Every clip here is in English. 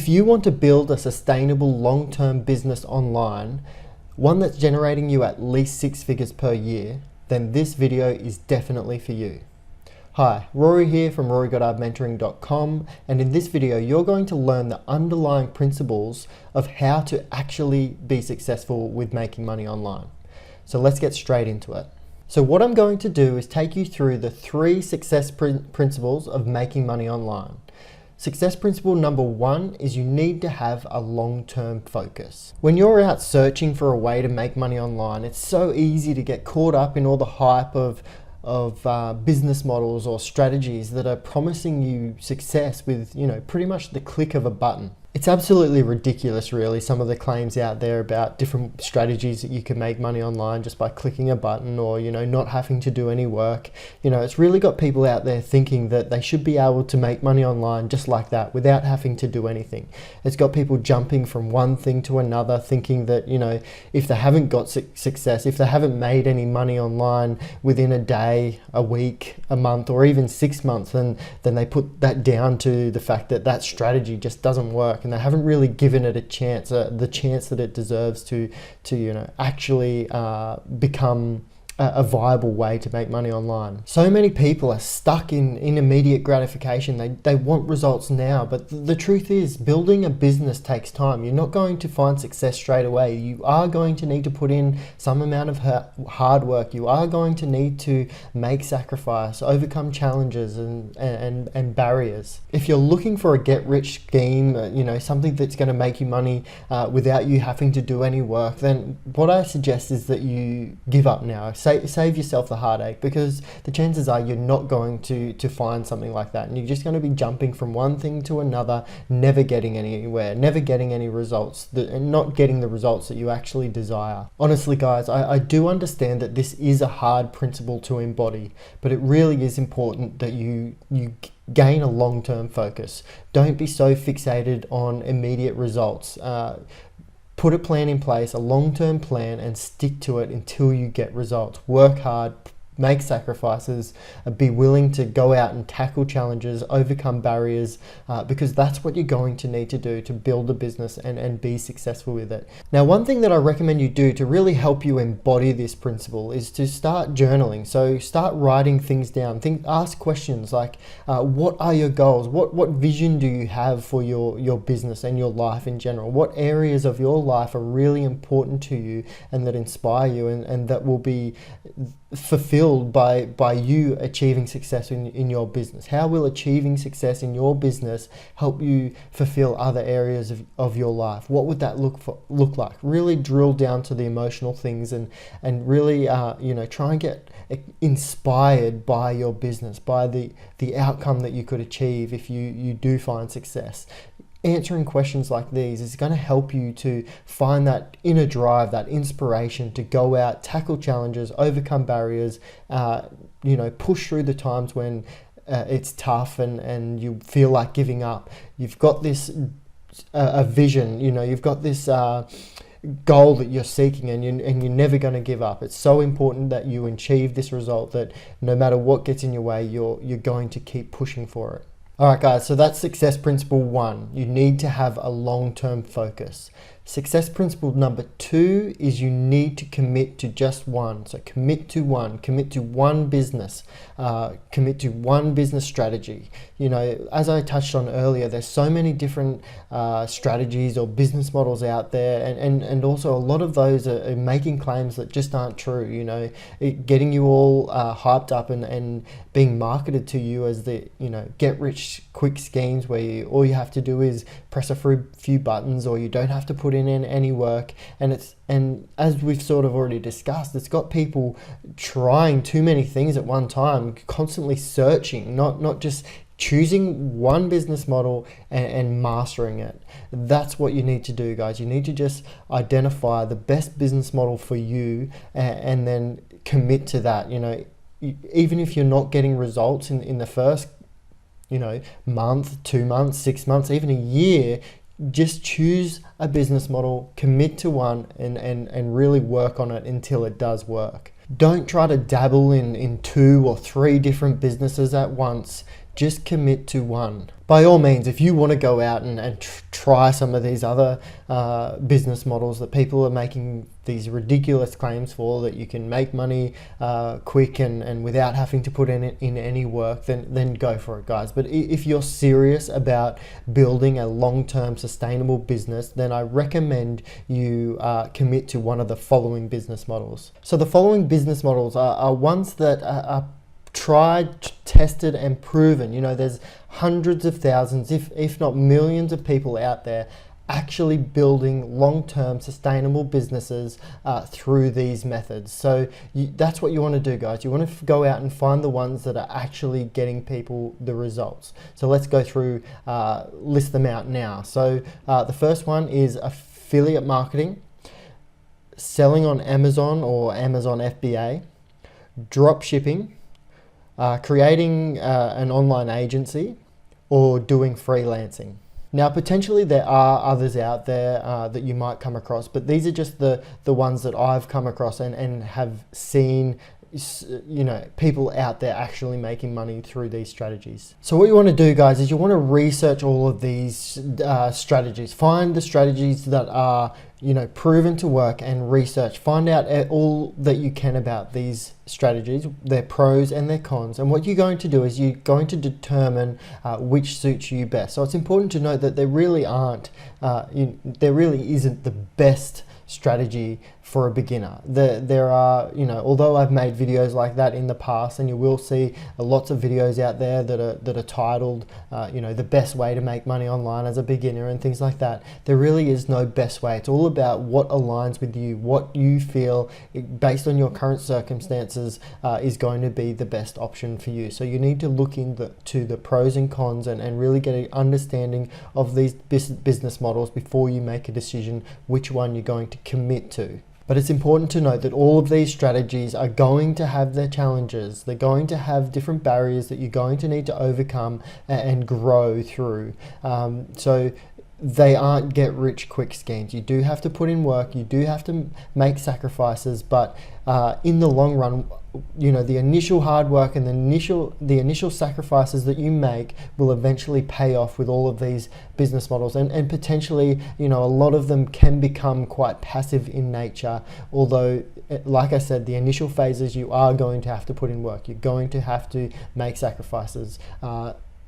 If you want to build a sustainable long-term business online, one that's generating you at least 6 figures per year, then this video is definitely for you. Hi, Rory here from RoryGoddardMentoring.com, and in this video you're going to learn the underlying principles of how to actually be successful with making money online. So let's get straight into it. So what I'm going to do is take you through the 3 success principles of making money online. Success principle number 1 is you need to have a long-term focus. When you're out searching for a way to make money online, it's so easy to get caught up in all the hype of business models or strategies that are promising you success with, pretty much the click of a button. It's absolutely ridiculous, really, some of the claims out there about different strategies that you can make money online just by clicking a button or, not having to do any work. It's really got people out there thinking that they should be able to make money online just like that without having to do anything. It's got people jumping from one thing to another, thinking that, if they haven't got success, if they haven't made any money online within a day, a week, a month, or even 6 months, then they put that down to the fact that that strategy just doesn't work. And they haven't really given it a chance, the chance that it deserves to actually become a viable way to make money online. So many people are stuck in immediate gratification. They want results now, but the truth is building a business takes time. You're not going to find success straight away. You are going to need to put in some amount of hard work. You are going to need to make sacrifice, overcome challenges and barriers. If you're looking for a get-rich scheme, something that's going to make you money without you having to do any work, then what I suggest is that you give up now. Save yourself the heartache, because the chances are you're not going to find something like that, and you're just going to be jumping from one thing to another, never getting anywhere, never getting any results, and not getting the results that you actually desire. Honestly guys, I do understand that this is a hard principle to embody, but it really is important that you gain a long-term focus. Don't be so fixated on immediate results. Put a plan in place, a long-term plan, and stick to it until you get results. Work hard, make sacrifices, be willing to go out and tackle challenges, overcome barriers, because that's what you're going to need to do to build a business and be successful with it. Now, one thing that I recommend you do to really help you embody this principle is to start journaling. So start writing things down. Ask questions like, what are your goals? What vision do you have for your business and your life in general? What areas of your life are really important to you and that inspire you and that will be fulfilled by you achieving success in your business? How will achieving success in your business help you fulfill other areas of your life? What would that look like? Really drill down to the emotional things and really try and get inspired by your business, by the outcome that you could achieve if you do find success. Answering questions like these is going to help you to find that inner drive, that inspiration to go out, tackle challenges, overcome barriers, push through the times when it's tough and you feel like giving up. You've got this a vision, you've got this goal that you're seeking, and you're never going to give up. It's so important that you achieve this result, that no matter what gets in your way, you're going to keep pushing for it. Alright guys, so that's success principle 1. You need to have a long-term focus. Success principle number 2 is you need to commit to just one. So commit to one business, commit to one business strategy. As I touched on earlier, there's so many different strategies or business models out there, and also a lot of those are making claims that just aren't true. Getting you all hyped up and being marketed to you as the get rich quick schemes where all you have to do is press a few buttons, or you don't have to put in any work. And as we've sort of already discussed, it's got people trying too many things at one time, constantly searching, not just choosing one business model and mastering it. That's what you need to do, guys. You need to just identify the best business model for you and then commit to that. Even if you're not getting results in the first month, 2 months, 6 months, even a year, just choose a business model, commit to one, and really work on it until it does work. Don't try to dabble in 2 or 3 different businesses at once. just commit to one. By all means, if you want to go out and try some of these other business models that people are making these ridiculous claims for, that you can make money quick and without having to put in any work, then go for it, guys. But if you're serious about building a long-term sustainable business, then I recommend you commit to one of the following business models. So the following business models are ones that are tried, tested, and proven. You know, there's hundreds of thousands, if not millions of people out there actually building long-term sustainable businesses through these methods. So that's what you want to do, guys. You want to go out and find the ones that are actually getting people the results. So let's go through, list them out now. So the first one is affiliate marketing, selling on Amazon or Amazon FBA, drop shipping, creating an online agency, or doing freelancing. Now, potentially there are others out there that you might come across, but these are just the ones that I've come across and have seen, you know, people out there actually making money through these strategies. So what you want to do, guys, is you want to research all of these strategies. Find the strategies that are, you know, proven to work, and research. Find out all that you can about these strategies, their pros and their cons. And what you're going to do is you're going to determine which suits you best. So it's important to note that there really isn't the best strategy for a beginner. There are, you know, although I've made videos like that in the past, and you will see lots of videos out there that are titled, you know, the best way to make money online as a beginner and things like that. There really is no best way. It's all about what aligns with you, what you feel based on your current circumstances is going to be the best option for you. So you need to look into the pros and cons and really get an understanding of these business models before you make a decision which one you're going to commit to. But it's important to note that all of these strategies are going to have their challenges. They're going to have different barriers that you're going to need to overcome and grow through. So they aren't get rich quick schemes. You do have to put in work, you do have to make sacrifices, but in the long run, you know, the initial hard work and the initial sacrifices that you make will eventually pay off with all of these business models, and potentially, you know, a lot of them can become quite passive in nature, although, like I said, the initial phases you are going to have to put in work. You're going to have to make sacrifices,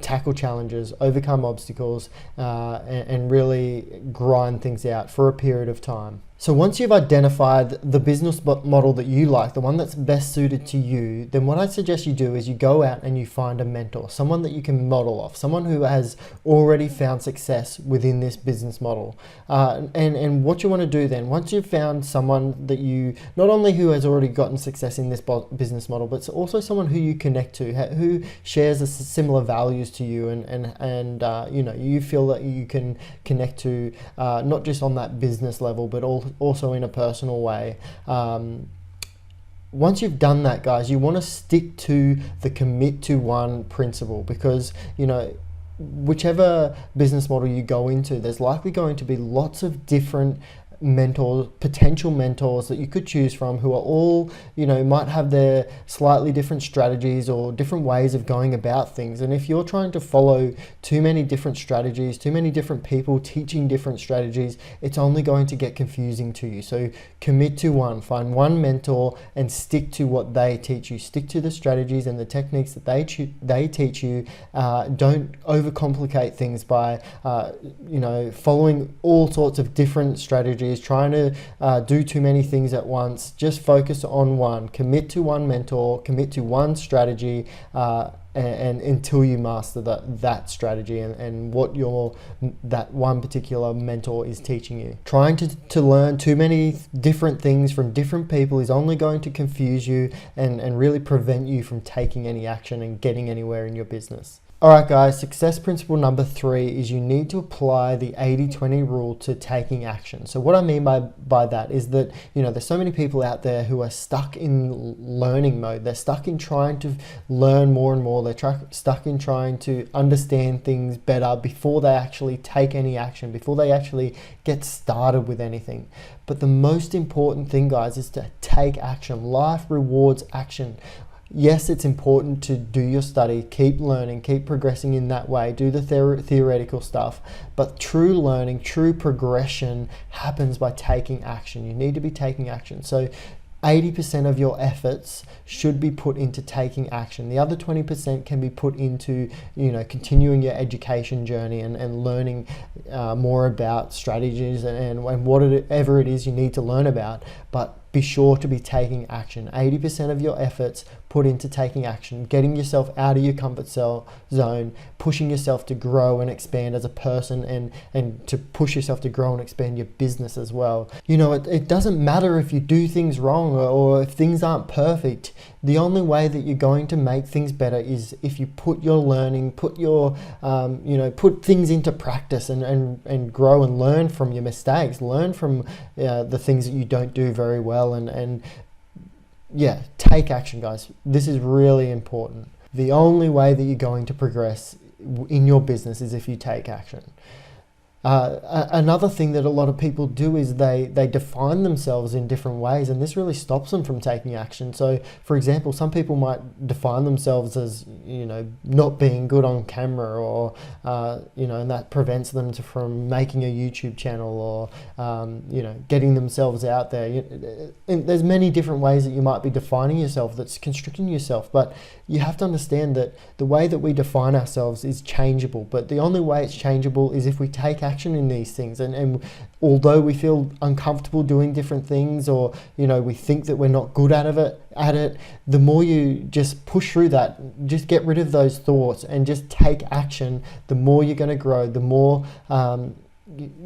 tackle challenges, overcome obstacles, and really grind things out for a period of time. So once you've identified the business model that you like, the one that's best suited to you, then what I suggest you do is you go out and you find a mentor, someone that you can model off, someone who has already found success within this business model. And what you want to do then, once you've found someone that you, not only who has already gotten success in this business model, but also someone who you connect to, who shares similar values to you, and you know, you feel that you can connect to, not just on that business level, but also in a personal way. Once you've done that, guys, you want to stick to the commit to one principle, because, you know, whichever business model you go into, there's likely going to be lots of different mentors, potential mentors that you could choose from, who are all, you know, might have their slightly different strategies or different ways of going about things. And if you're trying to follow too many different strategies, too many different people teaching different strategies, it's only going to get confusing to you. So commit to one, find one mentor and stick to what they teach you. Stick to the strategies and the techniques that they teach you. Don't overcomplicate things by, you know, following all sorts of different strategies, trying to do too many things at once. Just focus on one, commit to one mentor, commit to one strategy, and until you master that strategy and what that one particular mentor is teaching you. Trying to learn too many different things from different people is only going to confuse you and really prevent you from taking any action and getting anywhere in your business. Alright guys, success principle number 3 is you need to apply the 80-20 rule to taking action. So what I mean by that is that, you know, there's so many people out there who are stuck in learning mode. They're stuck in trying to learn more and more. They're stuck in trying to understand things better before they actually take any action, before they actually get started with anything. But the most important thing, guys, is to take action. Life rewards action. yes, it's important to do your study, keep learning, keep progressing in that way, do the theoretical stuff, but true learning, true progression happens by taking action. You need to be taking action. So 80% of your efforts should be put into taking action. The other 20% can be put into, continuing your education journey and learning more about strategies and whatever it is you need to learn about. But be sure to be taking action. 80% of your efforts put into taking action, getting yourself out of your comfort zone, pushing yourself to grow and expand as a person, and to push yourself to grow and expand your business as well. It doesn't matter if you do things wrong or if things aren't perfect. The only way that you're going to make things better is if you put your learning, put things into practice and grow and learn from your mistakes, learn from the things that you don't do very well, and take action, guys. This is really important. The only way that you're going to progress in your business is if you take action. Another thing that a lot of people do is they define themselves in different ways, and this really stops them from taking action. So, for example, some people might define themselves as, not being good on camera, or, and that prevents them from making a YouTube channel, or, getting themselves out there. And there's many different ways that you might be defining yourself that's constricting yourself, but you have to understand that the way that we define ourselves is changeable, but the only way it's changeable is if we take action in these things. And although we feel uncomfortable doing different things, or we think that we're not good at it, the more you just push through that, just get rid of those thoughts and just take action, the more you're going to grow, the more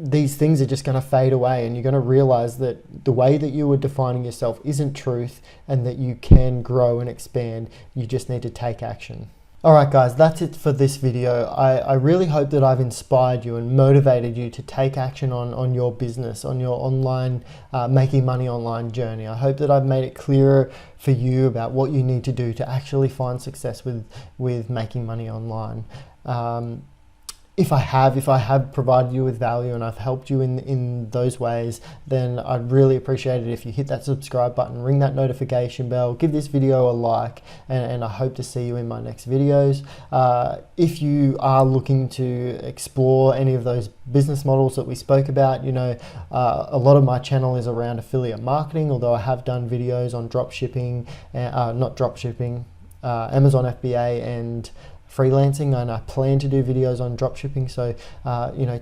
these things are just going to fade away, and you're going to realize that the way that you were defining yourself isn't truth, and that you can grow and expand. You just need to take action. Alright guys, that's it for this video. I really hope that I've inspired you and motivated you to take action on your business, on your online, making money online journey. I hope that I've made it clearer for you about what you need to do to actually find success with making money online. If I have provided you with value and I've helped you in those ways, then I'd really appreciate it if you hit that subscribe button, ring that notification bell, give this video a like, and I hope to see you in my next videos. If you are looking to explore any of those business models that we spoke about, a lot of my channel is around affiliate marketing, although I have done videos on Amazon FBA and freelancing, and I plan to do videos on dropshipping. So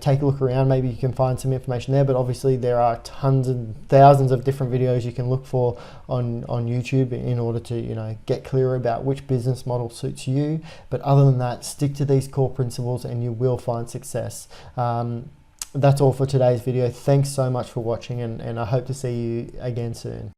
take a look around, maybe you can find some information there, but obviously there are tons and thousands of different videos you can look for on YouTube in order to get clearer about which business model suits you. But other than that, stick to these core principles and you will find success. That's all for today's video. Thanks so much for watching, and I hope to see you again soon.